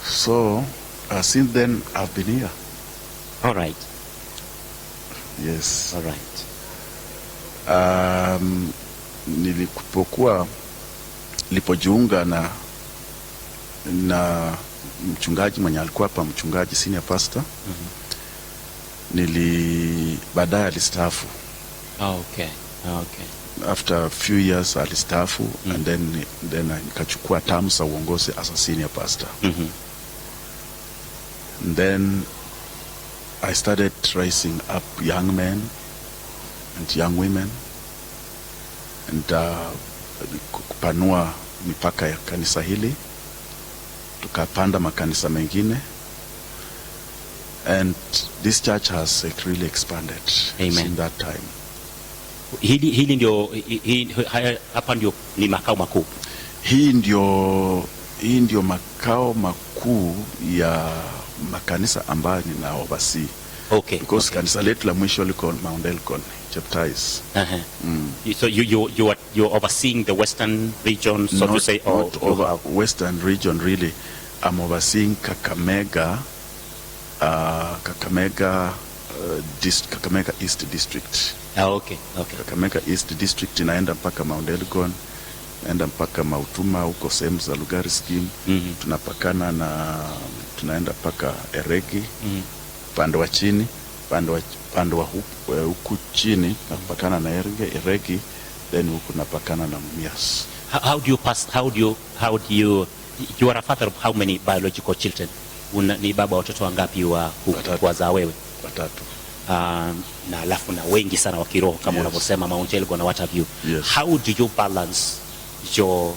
So since then I've been here. All right. Yes. All right. Nilipojiunga na mchungaji mwenye alikuwa hapa, mchungaji senior pastor, baadaye alistaafu. Okay. After a few years alistaafu, and then nikachukua term za uongozi as a senior pastor. And then I started raising up young men and young women and kupanua mipaka ya kanisa hili, tukapanda makanisa mengine, and this church has really expanded. Amen. In that time. Hili ndio hapa ndio ni makao makuu. Hii ndio makao makuu ya makanisa ambayo nina oversee. Okay. Because kanisa letu la mwisho liko Mount Elgon, Cheptais. So you're overseeing the western region, so to say, or not over western region really. I'm overseeing Kakamega East District. Okay. Kakamega East District inaenda mpaka Mount Elgon, naenda mpaka Mautuma huko sehemu za Lugari scheme. Tunapakana tunaenda mpaka Eregi, pande wa chini, pande wa huku chini tunapakana na Eregi, then huku tunapakana na Mumias. How do you are a father of how many biological children? Ni baba watoto wangapi wa kuwazaa wewe? Watatu. Na alafu na wengi sana wa kiroho kama unavyosema Mount Elgon na what have you. Yes. How do you balance your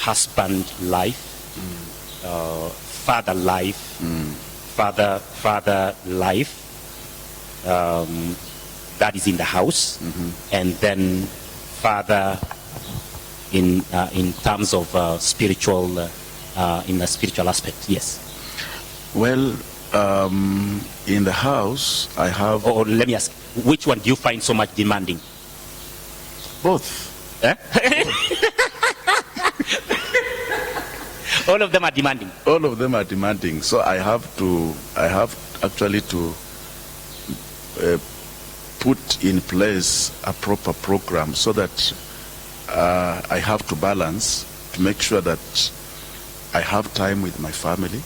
husband life, father life, father life, that is in the house, and then father in terms of spiritual, in a spiritual aspect? Yes. Well, in the house I have. Or let me ask, which one do you find so much demanding? Both. All of them are demanding. All of them are demanding. So I have actually to put in place a proper program so that I have to balance to make sure that I have time with my family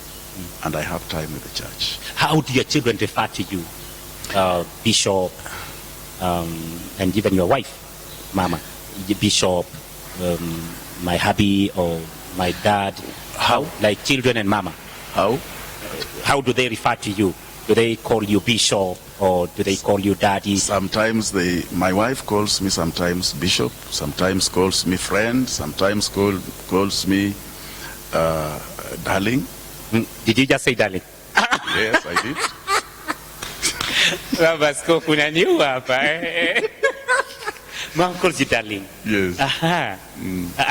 and I have time with the church. How do your children refer to you? Bishop, and even your wife, Mama, Bishop, my hubby, or my dad. How? Like children and Mama. How? How do they refer to you? Do they call you Bishop, or do they call you Daddy? Sometimes my wife calls me sometimes Bishop, sometimes calls me friend, sometimes calls me darling. Did you just say darling? Yes, I did. Baba Skofu unaniua hapa. Mom calls you darling. Yes. I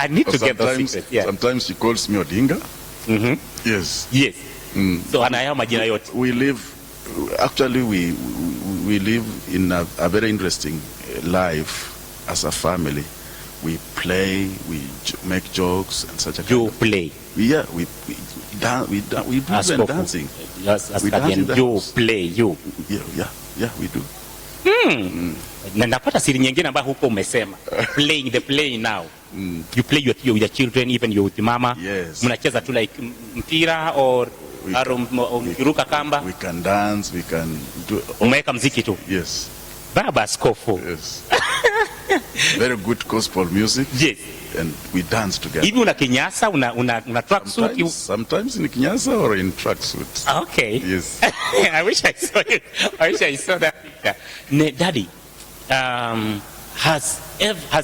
need to get those secrets. Yeah. Sometimes she calls me Odinga. Yes. Yes. So anayo majina yote. We live in a very interesting life as a family. We play, we make jokes and such a kind You of. play. Yeah, we believe in dancing. Yes, We dance in the you house. play, you. Yeah, we do. Na napata siri nyingine ambayo huko umesema. Playing the play now. You play with your children, even you with mama. Yes. Mnacheza tu like mpira or mkiruka kamba. We can dance, we can do. Umeweka mziki tu. Yes. Baba Askofu. Yes. Very good gospel music. Yes. And we dance together. Hivi una kinyasa, una track suit? Sometimes in kinyasa or in track suit. Okay. Yes. I wish I saw it. I wish I saw that picture. Daddy, has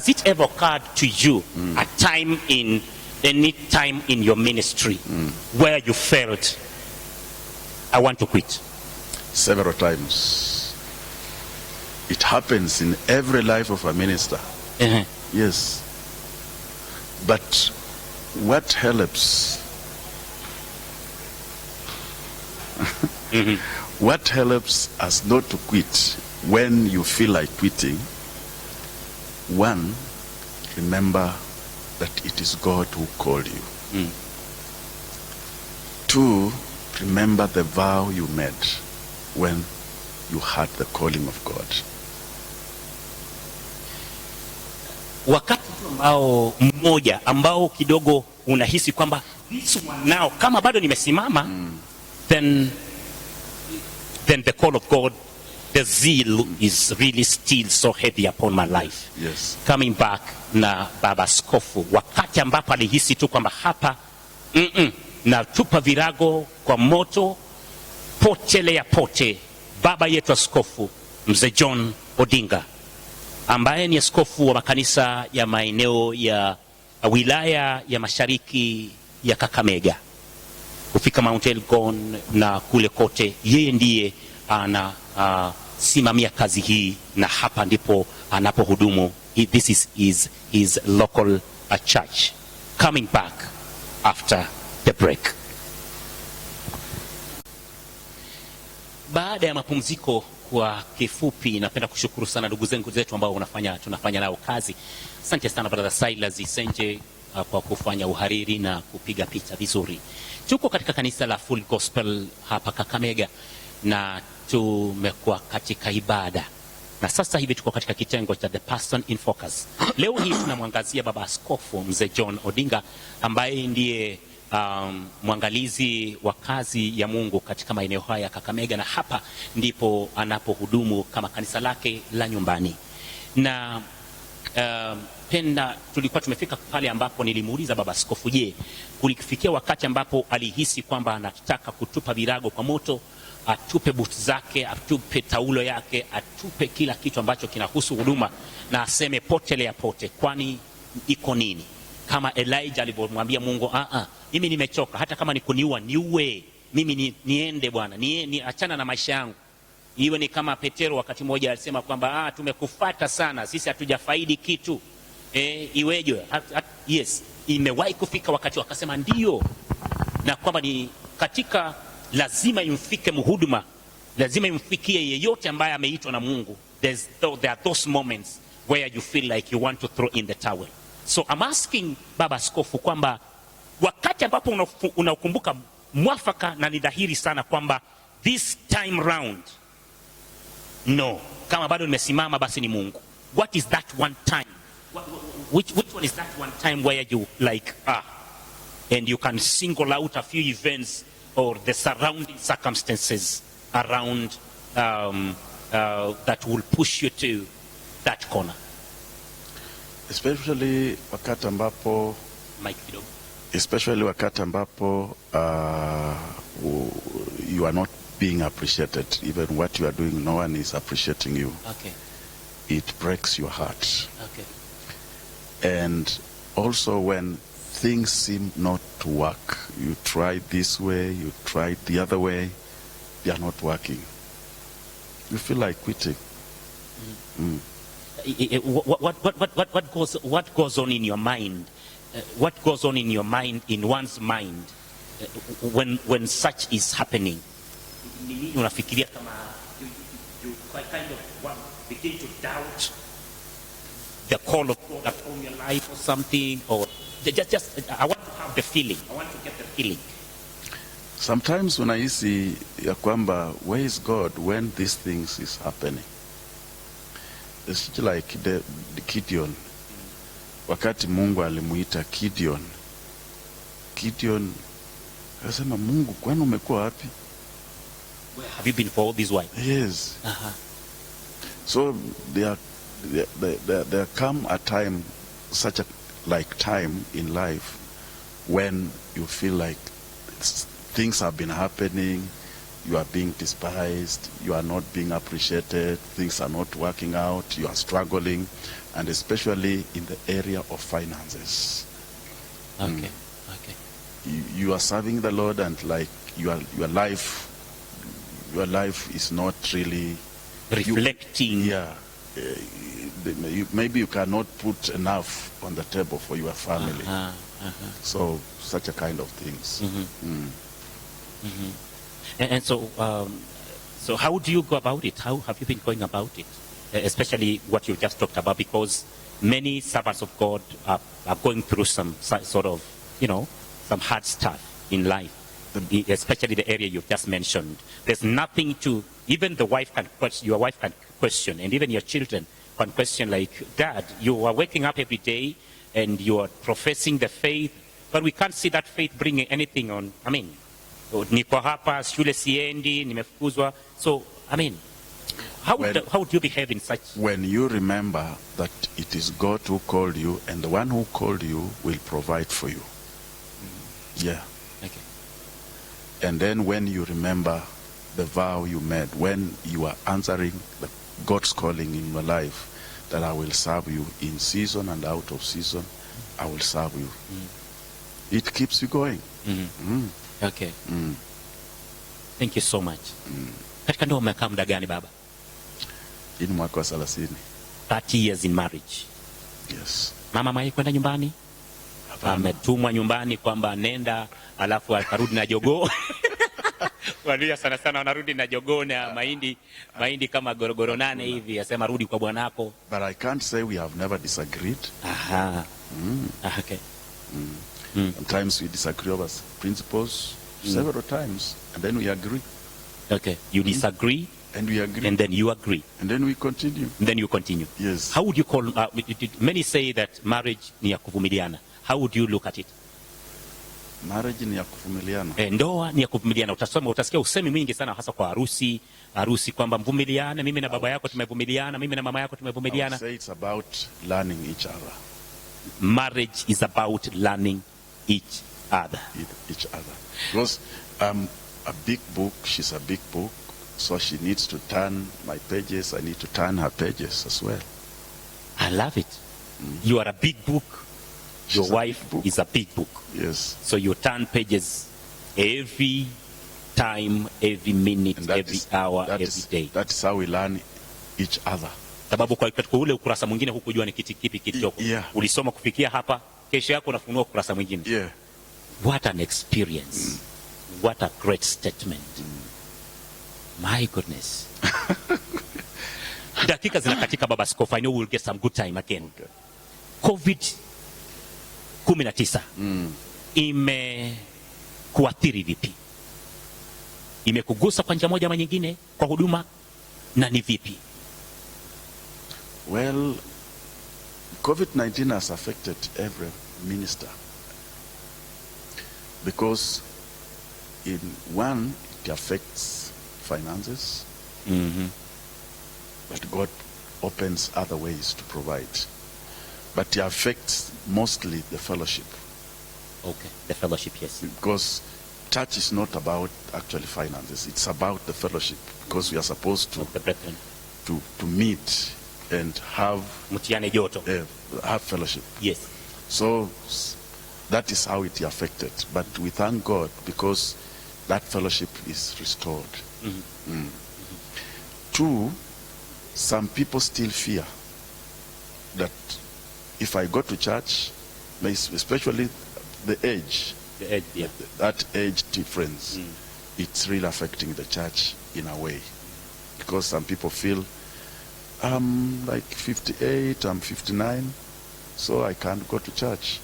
it ever occurred to you a time in any time in your ministry where you felt, I want to quit? Several times. It happens in every life of a minister. Yes. But what helps? What helps us not to quit when you feel like quitting? One, remember that it is God who called you. Two, remember the vow you made when you heard the calling of God. Wakati ambao mmoja ambao kidogo unahisi kwamba this one now kama bado nimesimama, then the call of God, the zeal is really still so heavy upon my life. Yes. Coming back na baba askofu, wakati ambapo alihisi tu kwamba hapa na tupa virago kwa moto potele ya pote, baba yetu askofu mzee John Odinga ambaye ni askofu wa makanisa ya maeneo ya wilaya ya mashariki ya Kakamega, kufika Mount Elgon na kule kote, yeye ndiye anasimamia kazi hii, na hapa ndipo anapohudumu. This is his local church. Coming back after the break. Baada ya mapumziko kwa kifupi, napenda kushukuru sana ndugu zetu ambao tunafanya nao kazi. Asante sana brother Silas Isenje kwa kufanya uhariri na kupiga picha vizuri. Tuko katika kanisa la Full Gospel hapa Kakamega na tumekuwa katika ibada, na sasa hivi tuko katika kitengo cha The Person in Focus. Leo hii tunamwangazia baba askofu mzee John Odinga ambaye ndiye mwangalizi wa kazi ya Mungu katika maeneo haya ya Kakamega, na hapa ndipo anapohudumu kama kanisa lake la nyumbani. Na tulikuwa tumefika pale ambapo nilimuuliza baba askofu, je, kulifikia wakati ambapo alihisi kwamba anataka kutupa virago kwa moto, atupe buti zake, atupe taulo yake, atupe kila kitu ambacho kinahusu huduma, na aseme potele ya pote, kwani iko nini? Kama Elijah alivyomwambia Mungu, mimi nimechoka, hata kama nikuniua niue, mimi niende Bwana, achana na maisha yangu. Iwe ni kama Petero wakati mmoja alisema kwamba tumekufuata sana, sisi hatujafaidi kitu. Iweje? Yes, imewahi kufika wakati wakasema ndio, na kwamba ni katika lazima imfike mhuduma, lazima imfikie yeyote ambaye ameitwa na Mungu. There are those moments where you feel like you want to throw in the towel. So I'm asking baba askofu kwamba wakati ambapo unakumbuka mwafaka, na ni dhahiri sana kwamba this time round no, kama bado nimesimama basi ni Mungu. What is that one time? Which one is that one time where you like and you can single out a few events or the surrounding circumstances around that will push you to that corner? Especially wakati ambapo you are not being appreciated. Even what you are doing, no one is appreciating you. Okay. It breaks your heart. Okay. And also when things seem not to work, you try this way, you try the other way, they are not working, you feel like quitting. What goes on in your mind? What goes on in your mind, in one's mind, when such is happening? Unafikiria kama you kind of begin to doubt the call of God upon your life or something, or just I want to have the feeling. I want to get the feeling. Sometimes when I see ya kwamba where is God when these things is happening? It's like the Gideon. Wakati Mungu alimuita Gideon akasema, Mungu kwani umekuwa wapi? Where have you been for all this while? Yes. So there come a time, such a time in life when you feel like things have been happening, you are being despised, you are not being appreciated, things are not working out, you are struggling, and especially in the area of finances. Okay. You are serving the Lord, and like your life is not really reflecting. Maybe you cannot put enough on the table for your family. So such a kind of things. And so how do you go about it? How have you been going about it? Especially what you just talked about, because many servants of God are going through some sort of, some hard stuff in life. especially the area you've just mentioned. There's nothing to, even the wife can question, your wife can question, and even your children can question, like, Dad, you are waking up every day and you are professing the faith, but we can't see that faith bringing anything on. I mean, niko hapa, shule siendi, nimefukuzwa. So, I mean, how would you behave in such? When you remember that it is God who called you, and the one who called you will provide for you. Yeah. Okay. And then when you remember the vow you made, when you are answering God's calling in your life, that I will serve you in season and out of season, I will serve you. It keeps you going. Okay. Thank you so much. Katika ndoa umekaa muda gani baba? Hii ni mwaka wa 30. 30 years in marriage. Yes. Mama mai kwenda nyumbani? Ametumwa nyumbani kwamba nenda, alafu akarudi na jogoo. Walia sana sana wanarudi na jogoo na mahindi kama gorogoro 8 hivi, asema rudi kwa bwanako. But I can't say we have never disagreed. Aha. Okay. Sometimes we disagree over principles, several times, and then we agree. Okay. You disagree, and we agree, and then you agree, and then we continue. And then you continue. Yes. How would you call? Many say that marriage ni ya kuvumiliana. How would you look at it? Marriage ni ya kuvumiliana. Ndoa ni ya kuvumiliana. Utasikia usemi mwingi sana, hasa kwa harusi kwamba mvumiliana, mimi na baba yako tumevumiliana, mimi na mama yako tumevumiliana. I would say it's about learning each other. Marriage is about learning each other. Each other. Because a big book, she's a big book, so she needs to turn my pages, I need to turn her pages as well. I love it. You are a big book. Your wife is a big book. Yes. So you turn pages every time, every minute, every hour, every day. That is how we learn each other. Sababu kwa ule ukurasa mwingine hukujua ni kipi kilichoko. Ulisoma kufikia hapa, kesho yako unafunua ukurasa mwingine. Yeah. What an experience. What a great statement. My goodness. Dakika zinakatika baba Skofu. I know we'll get some good time again. Okay. COVID-19 imekuathiri vipi? Imekugusa kwa njia moja ama nyingine kwa huduma, na ni vipi? Well, COVID-19 has affected every minister, because in one, it affects finances, but God opens other ways to provide. But it affects mostly the fellowship. Okay, the fellowship, yes. Because church is not about actually finances, it's about the fellowship, because we are supposed to meet and have fellowship. Yes. So that is how it affected. But we thank God because that fellowship is restored. Two, some people still fear that if I go to church, especially the age, that age difference, it's really affecting the church in a way. Because some people feel, I'm like 58, I'm 59, so I can't go to church.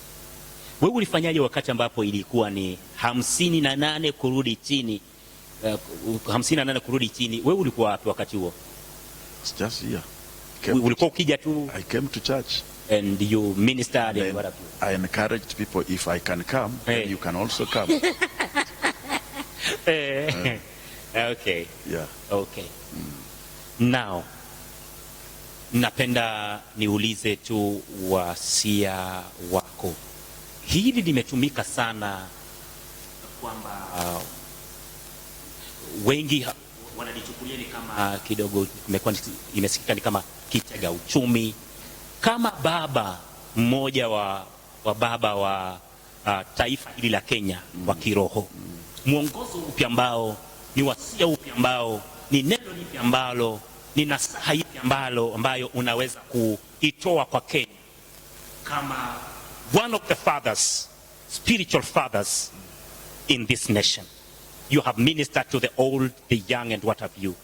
Wewe ulifanyaje wakati ambapo ilikuwa ni 58 kurudi chini? 58 kurudi chini. Wewe ulikuwa wapi wakati huo? It's just here. Ulikuwa ukija tu? I came to church. And you ministered and what have you? I encouraged people, if I can come, then you can also come. Okay. Yeah. Okay. Now, napenda niulize tu wasia wako. Hili limetumika sana kwamba wengi wanalichukulia ni kama kidogo, imesikika ni kama kitega uchumi. Kama baba mmoja wa baba wa taifa hili la Kenya wa kiroho, mwongozo upi ambao ni wasia upi ambao ni neno lipi ambalo ni nasaha ipi ambayo unaweza kuitoa kwa Kenya kama one of the fathers, spiritual fathers in this nation? You have ministered to the old, the young, and what have you.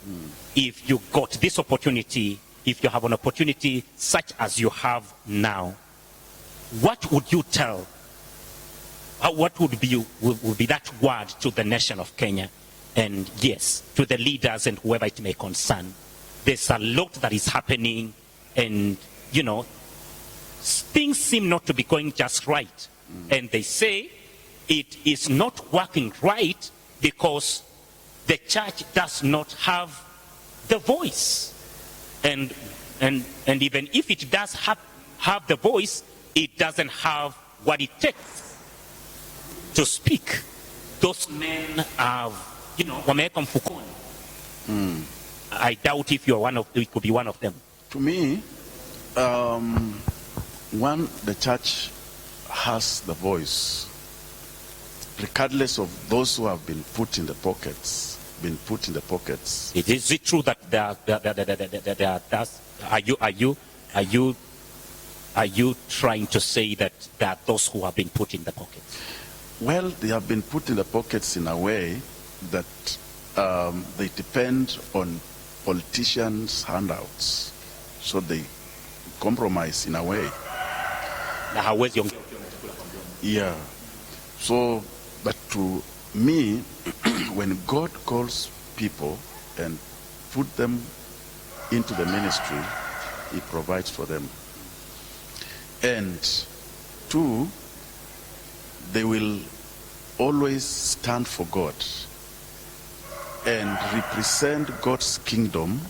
If you got this opportunity, if you have an opportunity such as you have now, what would you tell what would be that word to the nation of Kenya, and yes, to the leaders and whoever it may concern? There's a lot that is happening, and things seem not to be going just right. And they say it is not working right because the church does not have the voice. And even if it does have the voice, it doesn't have what it takes to speak. Those men have, wameweka mfukoni. I doubt if it could be one of them. To me, the church has the voice, regardless of those who have been put in the pockets. Is it true that are you trying to say that there are those who have been put in the pockets? Well, they have been put in the pockets in a way that they depend on politicians' handouts, so they compromise in a way. Yeah. So, but to me, when God calls people and put them into the ministry, He provides for them. And two, they will always stand for God and represent God's kingdom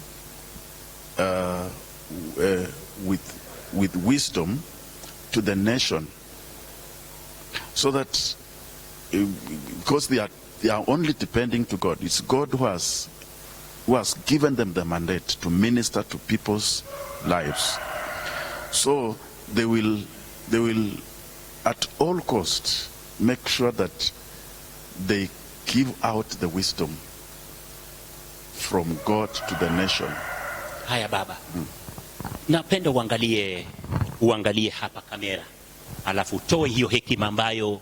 with wisdom to the nation, so that because they are only depending to God. It's God who has given them the mandate to minister to people's lives. So they will at all costs make sure that they give out the wisdom from God to the nation. Haya baba. Napenda uangalie hapa kamera, alafu toe hiyo hekima ambayo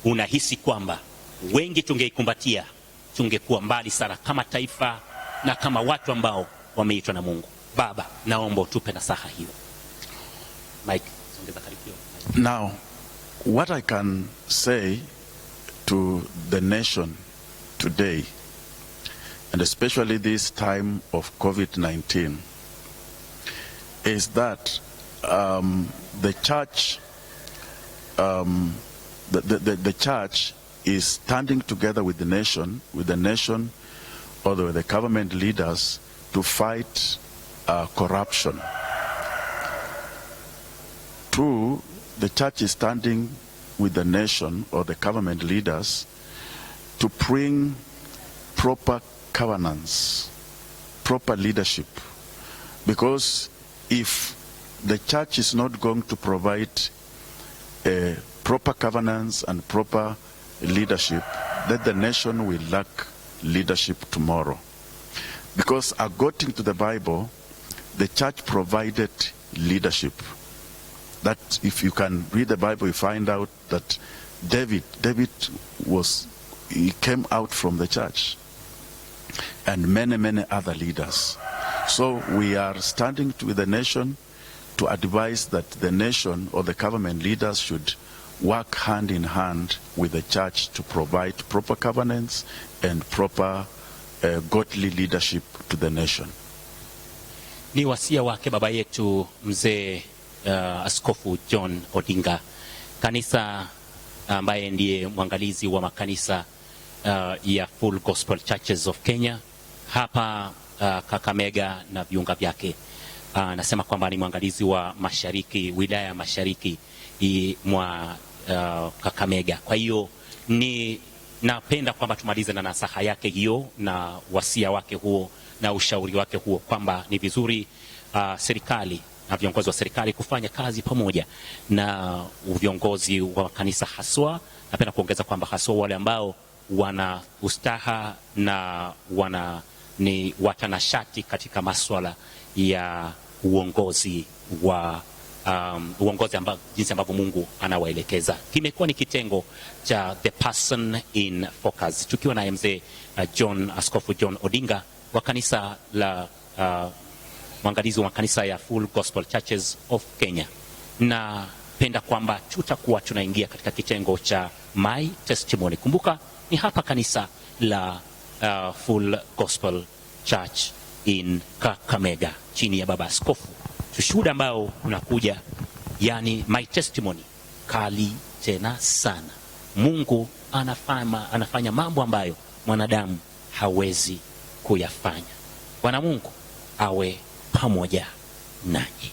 unahisi kwamba wengi tungeikumbatia, tungekuwa mbali sana kama taifa na kama watu ambao wameitwa na Mungu. Baba, naomba utupe nasaha hiyo. Mike, ongeza karibio. Now, what I can say to the nation today, and especially this time of COVID-19, is that the church, the church is standing together with the nation, or the government leaders, to fight corruption. Two, the church is standing with the nation or the government leaders to bring proper governance, proper leadership. Because if the church is not going to provide a proper governance and proper leadership, then the nation will lack leadership tomorrow. Because according to the Bible, the church provided leadership. That if you can read the Bible, you find out that David came out from the church, and many other leaders. So we are standing with the nation to advise that the nation or the government leaders should work hand in hand with the church to provide proper governance and proper godly leadership to the nation. Ni wasia wake baba yetu mzee Askofu John Odinga, kanisa ambaye ndiye mwangalizi wa makanisa ya Full Gospel Churches of Kenya hapa Kakamega na viunga vyake. Nasema kwamba ni mwangalizi wa mashariki, wilaya ya mashariki mwa Kakamega. Kwa hiyo ni napenda kwamba tumalize na nasaha yake hiyo na wasia wake huo na ushauri wake huo, kwamba ni vizuri serikali na viongozi wa serikali kufanya kazi pamoja na viongozi wa kanisa haswa. Napenda kuongeza kwamba haswa wale ambao wana ustaha na ni watanashati katika masuala ya uongozi wa uongozi jinsi ambavyo Mungu anawaelekeza. Kimekuwa ni kitengo cha The Person in Focus, tukiwa na mzee Askofu John Odinga wa kanisa la mwangalizi wa kanisa ya Full Gospel Churches of Kenya. Na ninapenda kwamba tutakuwa tunaingia katika kitengo cha My Testimony. Kumbuka ni hapa kanisa la Full Gospel Church in Kakamega chini ya baba askofu. Ushuhuda ambao unakuja, yani My Testimony, kali tena sana. Mungu anafanya mambo ambayo mwanadamu hawezi kuyafanya. Bwana Mungu awe pamoja nanyi.